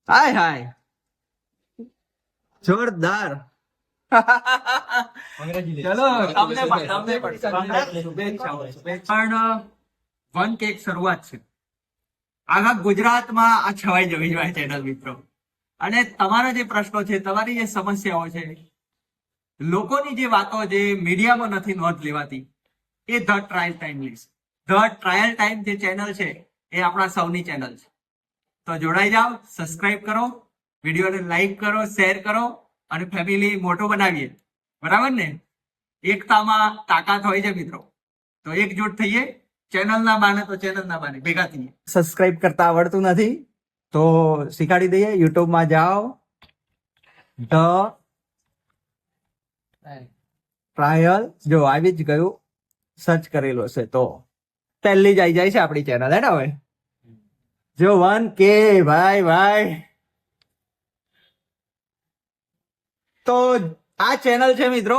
હાય હાય જોરદાર. ચલો તમને પણ શુભેચ્છાઓ. પણ 1K શરૂઆત છે. આખા ગુજરાતમાં આ છવાઈ જવી જોઈએ ચેનલ મિત્રો. અને તમારા જે પ્રશ્નો છે, તમારી જે સમસ્યાઓ છે, લોકોની જે વાતો જે મીડિયામાં નથી નોંધ લેવાતી, એ the trial time list, the trial time જે ચેનલ છે એ આપણા સૌની ચેનલ છે. તો જોડાઈ જાઓ, સબસ્ક્રાઇબ કરો, વિડીયોને લાઈક કરો, શેર કરો અને ફેમિલી મોટો બનાવીએ. બરાબર ને? એકતામાં તાકાત હોય છે મિત્રો. તો એકજૂટ થઈએ, ચેનલના બાને તો ચેનલના બાને ભેગા થઈએ. સબસ્ક્રાઇબ કરતા આવડતું નથી તો શીખાડી દઈએ. યુટ્યુબમાં જાઓ, ધ ટ્રાયલ, જો આવી જ ગયું, સર્ચ કરેલો છે તો પહેલી જ આવી જાય છે આપણી ચેનલ. હે ને? હવે જો 1K ભાઈ. તો આ ચેનલ છે મિત્રો,